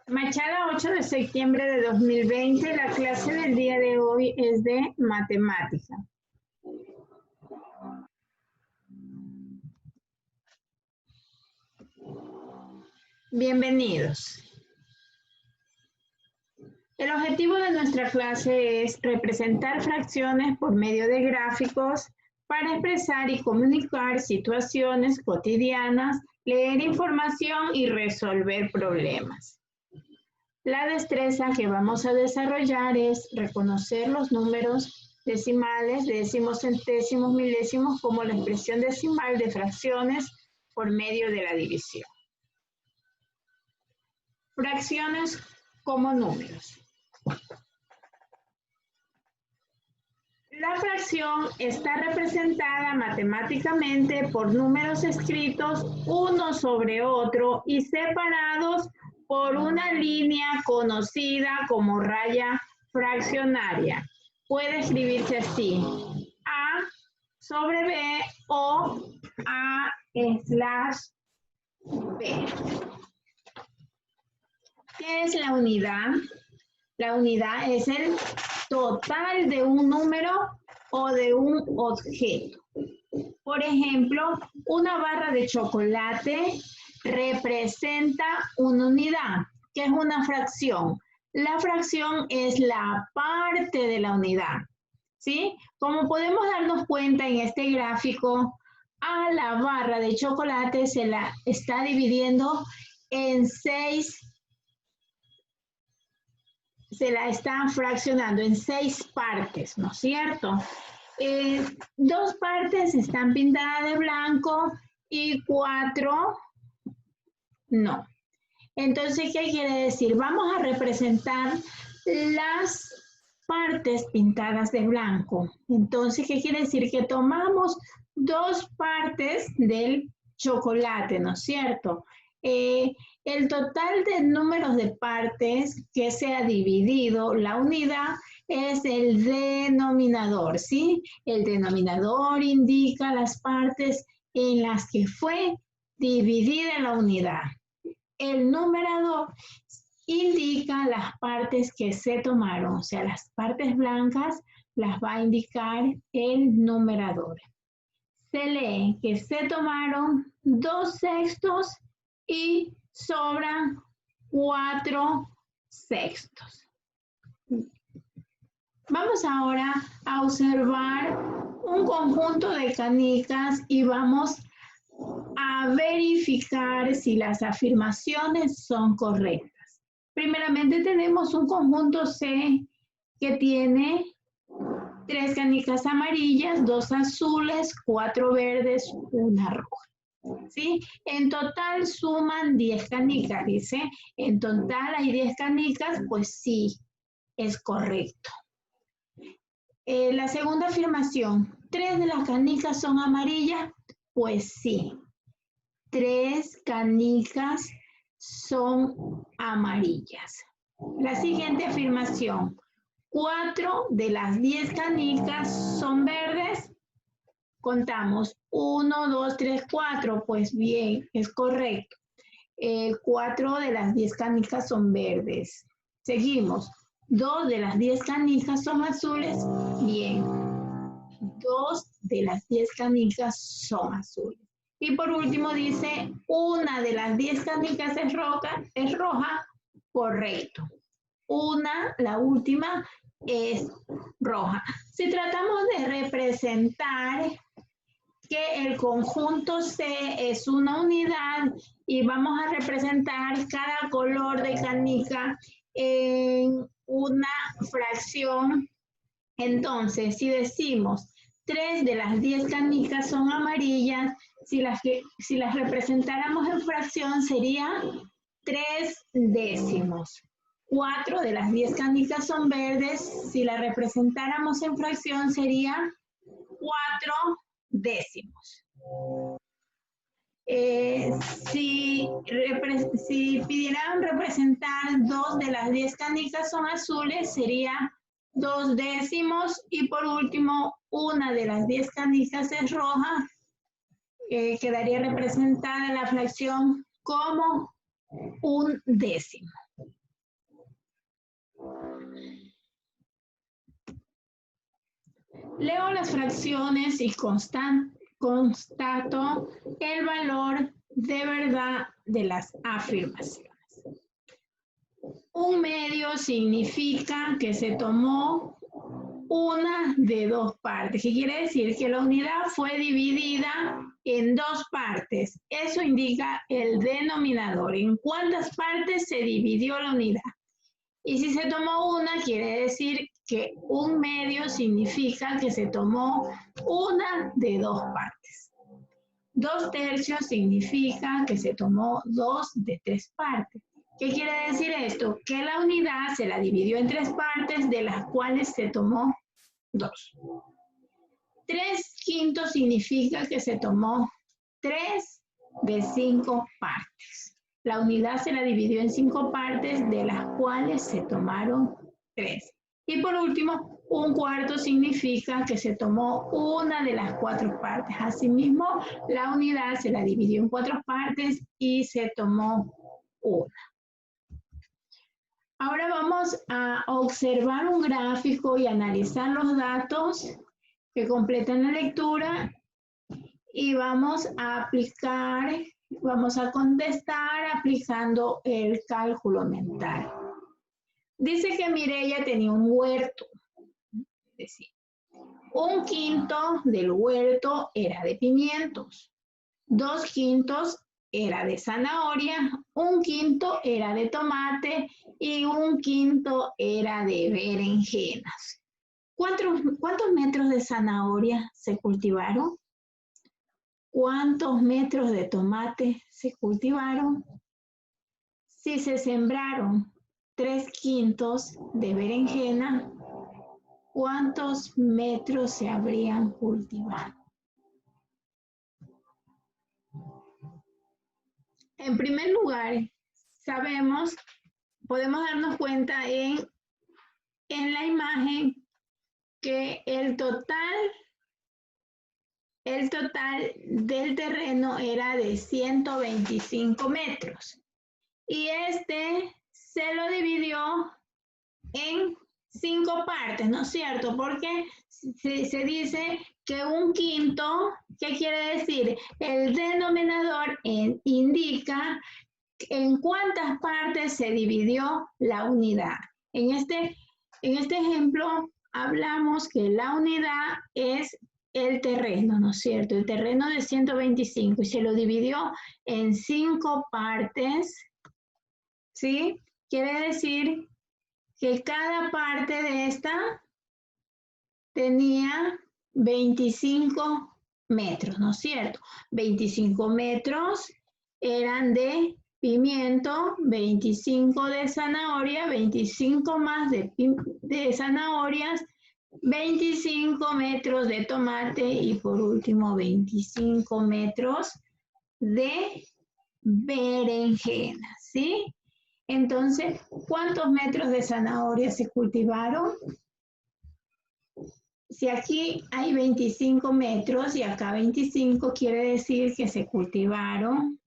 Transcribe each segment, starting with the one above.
Machala, 8 de septiembre de 2020. La clase del día de hoy es de matemática. Bienvenidos. El objetivo de nuestra clase es representar fracciones por medio de gráficos para expresar y comunicar situaciones cotidianas, leer información y resolver problemas. La destreza que vamos a desarrollar es reconocer los números decimales, décimos, centésimos, milésimos, como la expresión decimal de fracciones por medio de la división. Fracciones como números. La fracción está representada matemáticamente por números escritos uno sobre otro y separados por una línea conocida como raya fraccionaria. Puede escribirse así: A sobre B o A/B. ¿Qué es la unidad? La unidad es el total de un número o de un objeto. Por ejemplo, una barra de chocolate representa una unidad, que es una fracción. La fracción es la parte de la unidad, ¿sí? Como podemos darnos cuenta en este gráfico, a la barra de chocolate se la está dividiendo en 6. Se la están fraccionando en 6 partes, ¿no es cierto? 2 partes están pintadas de blanco y 4 no. Entonces, ¿qué quiere decir? Vamos a representar las partes pintadas de blanco. Entonces, ¿qué quiere decir? Que tomamos 2 partes del chocolate, ¿no es cierto? El total de números de partes que se ha dividido la unidad es el denominador, ¿sí? El denominador indica las partes en las que fue dividida la unidad. El numerador indica las partes que se tomaron, o sea, las partes blancas las va a indicar el numerador. Se lee que se tomaron 2/6 y sobran 4/6. Vamos ahora a observar un conjunto de canicas y vamos a verificar si las afirmaciones son correctas. Primeramente tenemos un conjunto C que tiene 3 canicas amarillas, 2 azules, 4 verdes, 1 roja. ¿Sí? En total suman 10 canicas, dice. En total hay 10 canicas, pues sí, es correcto. La segunda afirmación, 3 de las canicas son amarillas, pues sí. 3 canicas son amarillas. La siguiente afirmación, 4 de las 10 canicas son verdes. Contamos 1, 2, 3, 4. Pues bien, es correcto. 4 de las 10 canicas son verdes. Seguimos. 2 de las 10 canicas son azules. Bien. 2 de las 10 canicas son azules. Y por último dice, 1 de las 10 canicas es roja. Correcto. La última, es roja. Si tratamos de representar que el conjunto C es una unidad y vamos a representar cada color de canica en una fracción, entonces si decimos 3 de las 10 canicas son amarillas, si las representáramos en fracción sería 3 décimos. 4 de las 10 canicas son verdes, si las representáramos en fracción sería 4 décimos. Si pidieran representar 2 de las 10 canicas son azules, sería 2 décimos. Y por último, 1 de las 10 canicas es roja, quedaría representada en la fracción como 1 décimo. Leo las fracciones y constato el valor de verdad de las afirmaciones. Un medio significa que se tomó una de dos partes, que quiere decir que la unidad fue dividida en dos partes. Eso indica el denominador, en cuántas partes se dividió la unidad. Y si se tomó una, quiere decir que un medio significa que se tomó una de dos partes. 2/3 significa que se tomó 2 de 3 partes. ¿Qué quiere decir esto? Que la unidad se la dividió en 3 partes, de las cuales se tomó 2. 3/5 significa que se tomó 3 de 5 partes. La unidad se la dividió en 5 partes, de las cuales se tomaron 3. Y por último, 1/4 significa que se tomó una de las 4 partes. Asimismo, la unidad se la dividió en 4 partes y se tomó una. Ahora vamos a observar un gráfico y analizar los datos que completan la lectura y vamos a contestar aplicando el cálculo mental. Dice que Mireya tenía un huerto. Es decir, 1/5 del huerto era de pimientos, 2/5 era de zanahoria, 1/5 era de tomate y 1/5 era de berenjenas. ¿Cuántos metros de zanahoria se cultivaron? ¿Cuántos metros de tomate se cultivaron? Si se sembraron 3/5 de berenjena, ¿cuántos metros se habrían cultivado? En primer lugar, podemos darnos cuenta en la imagen que el total del terreno era de 125 metros. Y se lo dividió en 5 partes, ¿no es cierto? Porque se dice que 1/5, ¿qué quiere decir? El denominador indica en cuántas partes se dividió la unidad. En este ejemplo hablamos que la unidad es el terreno, ¿no es cierto? El terreno de 125 y se lo dividió en 5 partes, ¿sí? Quiere decir que cada parte de esta tenía 25 metros, ¿no es cierto? 25 metros eran de pimiento, 25 de zanahoria, 25 más de zanahorias, 25 metros de tomate y por último 25 metros de berenjena, ¿sí? Entonces, ¿cuántos metros de zanahoria se cultivaron? Si aquí hay 25 metros y acá 25, quiere decir que se cultivaron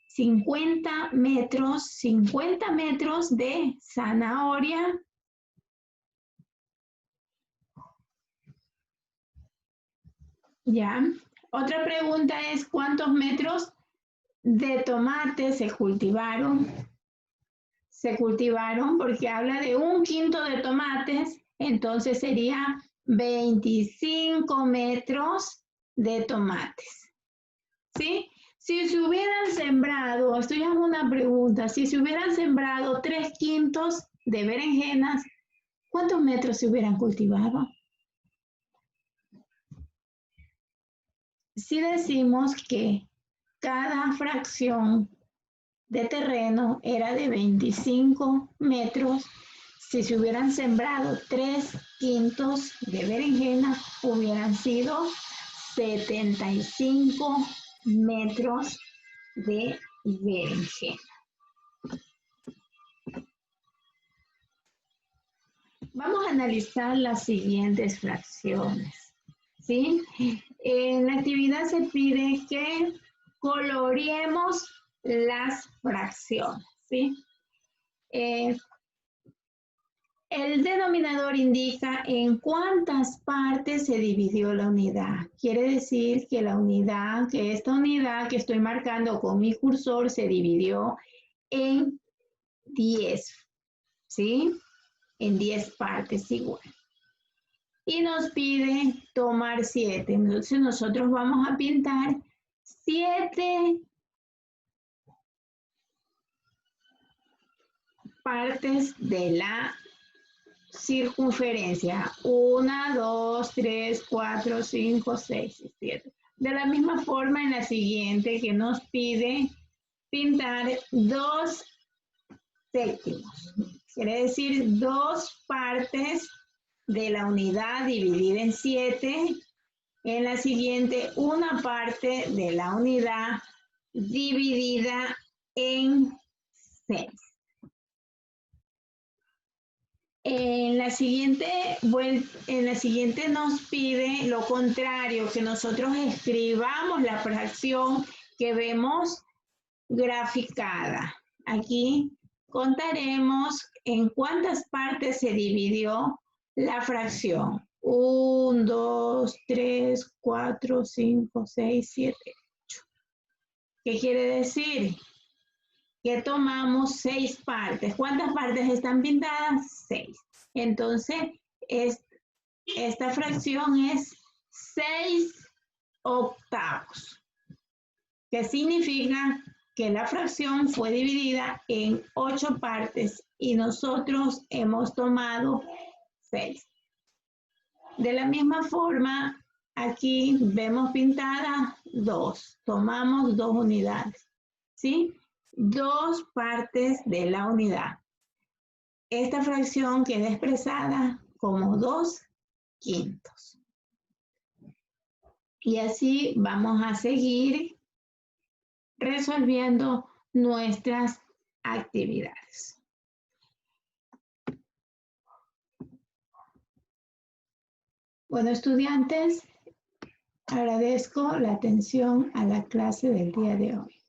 50 metros de zanahoria. Ya. Otra pregunta es, ¿cuántos metros de tomate se cultivaron? Se cultivaron porque habla de 1/5 de tomates, entonces sería 25 metros de tomates. ¿Sí? Si se hubieran sembrado, esto ya es una pregunta, si se hubieran sembrado 3/5 de berenjenas, ¿cuántos metros se hubieran cultivado? Si decimos que cada fracción de terreno era de 25 metros, si se hubieran sembrado 3/5 de berenjena, hubieran sido 75 metros de berenjena. Vamos a analizar las siguientes fracciones, ¿sí? En la actividad se pide que coloreemos las fracciones, ¿sí? El denominador indica en cuántas partes se dividió la unidad. Quiere decir que la unidad, que esta unidad que estoy marcando con mi cursor se dividió en 10, ¿sí? En 10 partes igual. Y nos pide tomar 7. Entonces nosotros vamos a pintar 7 partes de la circunferencia. 1, 2, 3, 4, 5, 6, 7. De la misma forma en la siguiente que nos pide pintar 2 séptimos. Quiere decir 2 partes de la unidad dividida en 7. En la siguiente, una parte de la unidad dividida en 6. En la siguiente nos pide lo contrario, que nosotros escribamos la fracción que vemos graficada. Aquí contaremos en cuántas partes se dividió la fracción. 1, 2, 3, 4, 5, 6, 7, 8. ¿Qué quiere decir? Que tomamos 6 partes. ¿Cuántas partes están pintadas? 6. Entonces, esta fracción es 6 octavos. ¿Qué significa? Que la fracción fue dividida en 8 partes y nosotros hemos tomado 6. De la misma forma, aquí vemos pintada 2. Tomamos 2 unidades, ¿sí? 2 partes de la unidad. Esta fracción queda expresada como 2 quintos. Y así vamos a seguir resolviendo nuestras actividades. Bueno, estudiantes, agradezco la atención a la clase del día de hoy.